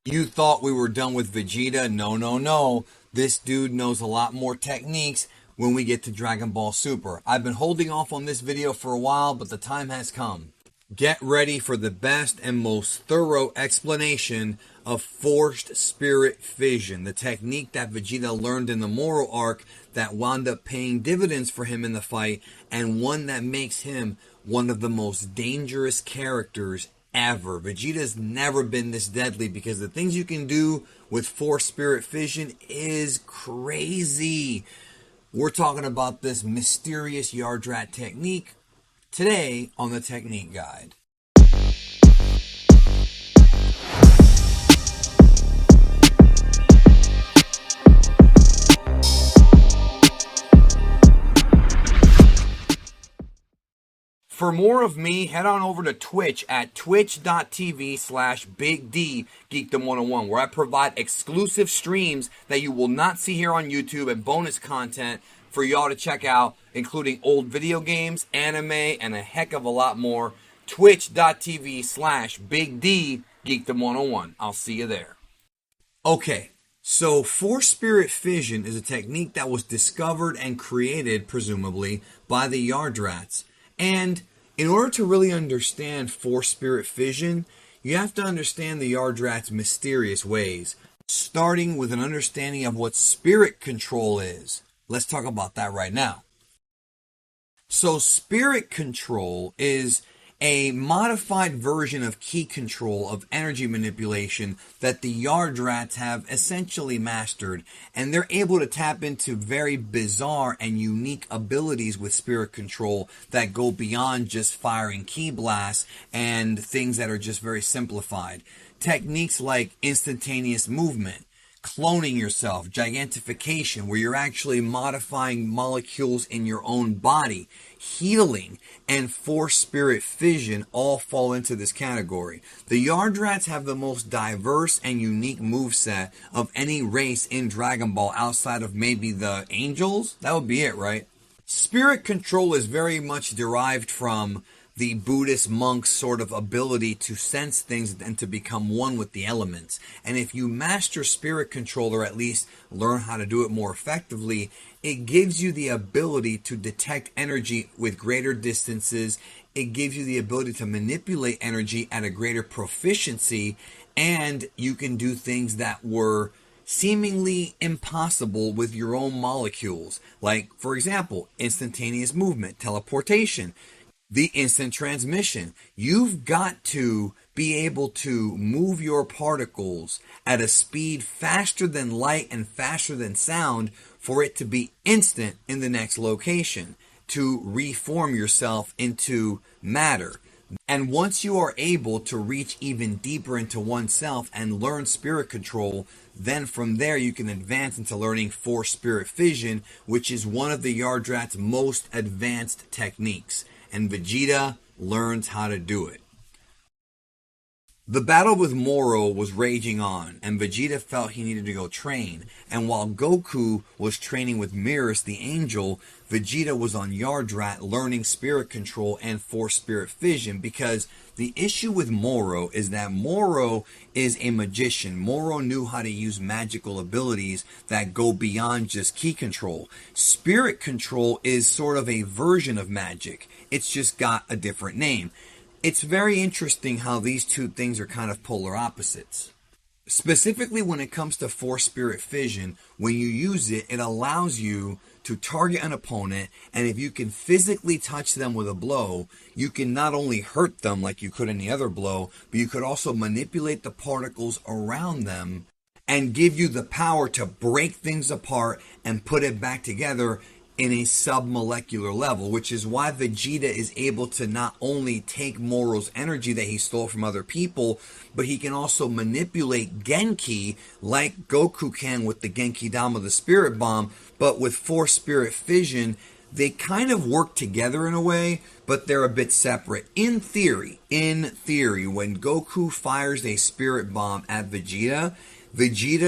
You thought we were done with Vegeta? No, no, no. This dude knows a lot more techniques when we get to Dragon Ball Super. I've been holding off on this video for a while, but the time has come. Get ready for the best and most thorough explanation of Forced Spirit Fission, the technique that Vegeta learned in the Moro arc that wound up paying dividends for him in the fight, and one that makes him one of the most dangerous characters ever. Vegeta's never been this deadly because the things you can do with Forced Spirit Fission is crazy. We're talking about this mysterious Yardrat technique today on the Technique Guide. For more of me, head on over to Twitch at twitch.tv/BigD Geekdom101, where I provide exclusive streams that you will not see here on YouTube and bonus content for y'all to check out, including old video games, anime, and a heck of a lot more. Twitch.tv/BigD Geekdom101. I'll see you there. Okay, so Forced Spirit Fission is a technique that was discovered and created, presumably, by the Yardrats. And in order to really understand Forced Spirit Fission, you have to understand the Yardrats' mysterious ways, starting with an understanding of what spirit control is. Let's talk about that right now. So spirit control is a modified version of key control of energy manipulation that the Yardrats have essentially mastered, and they're able to tap into very bizarre and unique abilities with spirit control that go beyond just firing ki blasts and things that are just very simplified. Techniques like instantaneous movement, cloning yourself, gigantification, where you're actually modifying molecules in your own body, healing, and Forced Spirit Fission all fall into this category. The Yardrats have the most diverse and unique moveset of any race in Dragon Ball outside of maybe the Angels. That would be it, right? Spirit control is very much derived from the Buddhist monk's sort of ability to sense things and to become one with the elements. And if you master spirit control, or at least learn how to do it more effectively, it gives you the ability to detect energy with greater distances. It gives you the ability to manipulate energy at a greater proficiency, and you can do things that were seemingly impossible with your own molecules. Like, for example, instantaneous movement, teleportation, the instant transmission. You've got to be able to move your particles at a speed faster than light and faster than sound for it to be instant in the next location, to reform yourself into matter. And once you are able to reach even deeper into oneself and learn spirit control, then from there you can advance into learning Forced Spirit Fission, which is one of the Yardrats' most advanced techniques. And Vegeta learns how to do it. The battle with Moro was raging on, and Vegeta felt he needed to go train. And while Goku was training with Mirrors the Angel, Vegeta was on Yardrat learning spirit control and Forced Spirit Fission, because the issue with Moro is that Moro is a magician. Moro knew how to use magical abilities that go beyond just ki control. Spirit control is sort of a version of magic. It's just got a different name. It's very interesting how these two things are kind of polar opposites. Specifically when it comes to Forced Spirit Fission, when you use it, it allows you to target an opponent, and if you can physically touch them with a blow, you can not only hurt them like you could any other blow, but you could also manipulate the particles around them and give you the power to break things apart and put it back together in a submolecular level, which is why Vegeta is able to not only take Moro's energy that he stole from other people, but he can also manipulate Genki like Goku can with the Genki Dama, the Spirit Bomb. But with Forced Spirit Fission, they kind of work together in a way, but they're a bit separate. In theory, when Goku fires a Spirit Bomb at Vegeta,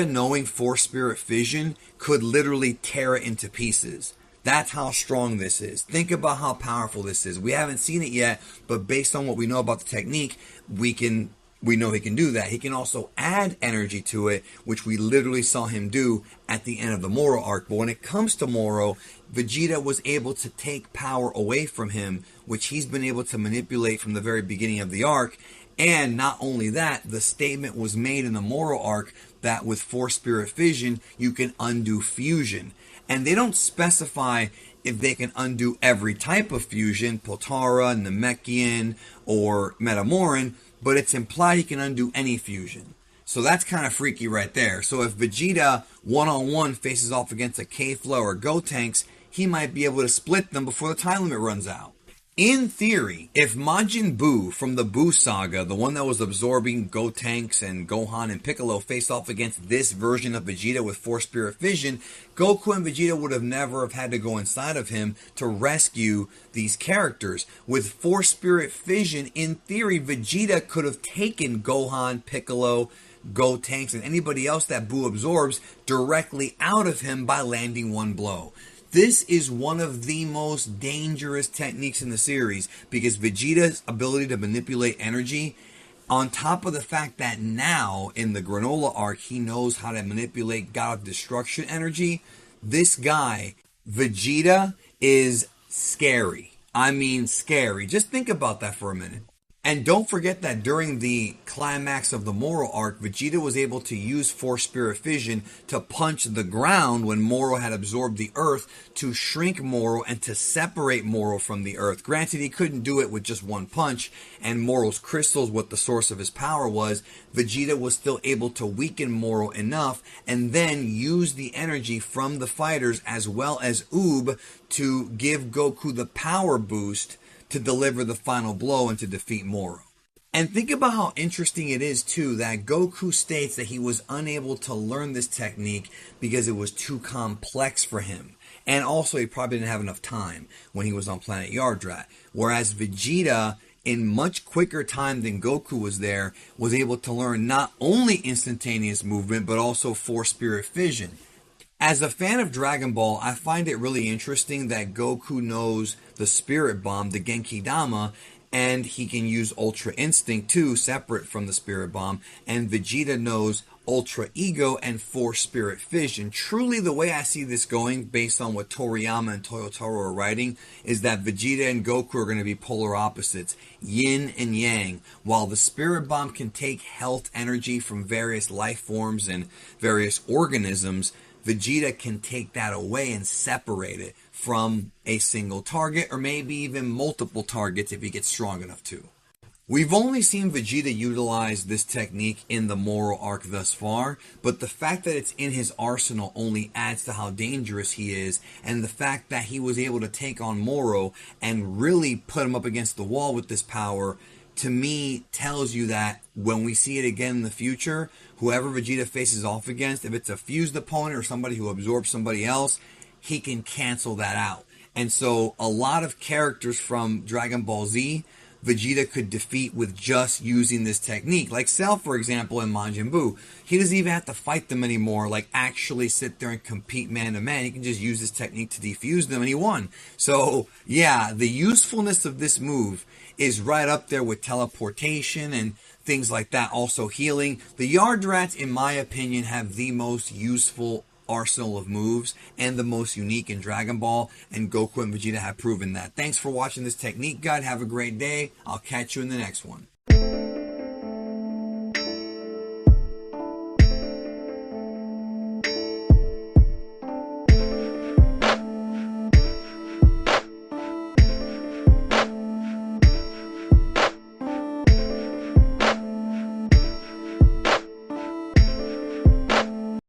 knowing Forced Spirit Fission, could literally tear it into pieces. That's how strong this is. Think about how powerful this is. We haven't seen it yet, but based on what we know about the technique, we can we know he can do that. He can also add energy to it, which we literally saw him do at the end of the Moro arc. But when it comes to Moro, Vegeta was able to take power away from him, which he's been able to manipulate from the very beginning of the arc. And not only that, the statement was made in the Moro arc that with Forced Spirit Fission, you can undo fusion. And they don't specify if they can undo every type of fusion, Potara, Namekian, or Metamoran, but it's implied he can undo any fusion. So that's kind of freaky right there. So if Vegeta one-on-one faces off against a K-Flow or Gotenks, he might be able to split them before the time limit runs out. In theory, if Majin Buu from the Buu saga, the one that was absorbing Gotenks and Gohan and Piccolo, faced off against this version of Vegeta with Forced Spirit Fission, Goku and Vegeta would have never have had to go inside of him to rescue these characters. With Forced Spirit Fission, in theory, Vegeta could have taken Gohan, Piccolo, Gotenks, and anybody else that Buu absorbs directly out of him by landing one blow. This is one of the most dangerous techniques in the series because Vegeta's ability to manipulate energy, on top of the fact that now in the Granola arc he knows how to manipulate God of Destruction energy, this guy, Vegeta, is scary. I mean scary. Just think about that for a minute. And don't forget that during the climax of the Moro arc, Vegeta was able to use Forced Spirit Fission to punch the ground when Moro had absorbed the Earth to shrink Moro and to separate Moro from the Earth. Granted, he couldn't do it with just one punch, and Moro's crystals, what the source of his power was, Vegeta was still able to weaken Moro enough and then use the energy from the fighters as well as Oob to give Goku the power boost to deliver the final blow and to defeat Moro. And think about how interesting it is, too, that Goku states that he was unable to learn this technique because it was too complex for him. And also, he probably didn't have enough time when he was on planet Yardrat. Whereas Vegeta, in much quicker time than Goku was there, was able to learn not only instantaneous movement, but also Forced Spirit Fission. As a fan of Dragon Ball, I find it really interesting that Goku knows the Spirit Bomb, the Genki Dama, and he can use Ultra Instinct too, separate from the Spirit Bomb, and Vegeta knows Ultra Ego and Forced Spirit Fission. Truly, the way I see this going, based on what Toriyama and Toyotaro are writing, is that Vegeta and Goku are going to be polar opposites, yin and yang. While the Spirit Bomb can take health energy from various life forms and various organisms, Vegeta can take that away and separate it from a single target or maybe even multiple targets if he gets strong enough to. We've only seen Vegeta utilize this technique in the Moro arc thus far, but the fact that it's in his arsenal only adds to how dangerous he is, and the fact that he was able to take on Moro and really put him up against the wall with this power, to me, tells you that when we see it again in the future, whoever Vegeta faces off against, if it's a fused opponent or somebody who absorbs somebody else, he can cancel that out. And so a lot of characters from Dragon Ball Z, Vegeta could defeat with just using this technique. Like Cell, for example, in Majin Buu. He doesn't even have to fight them anymore, like actually sit there and compete man-to-man. He can just use this technique to defuse them, and he won. So, yeah, the usefulness of this move is right up there with teleportation and things like that, also healing. The Yardrats, in my opinion, have the most useful arsenal of moves and the most unique in Dragon Ball, and Goku and Vegeta have proven that. Thanks for watching this technique guide. Have a great day. I'll catch you in the next one.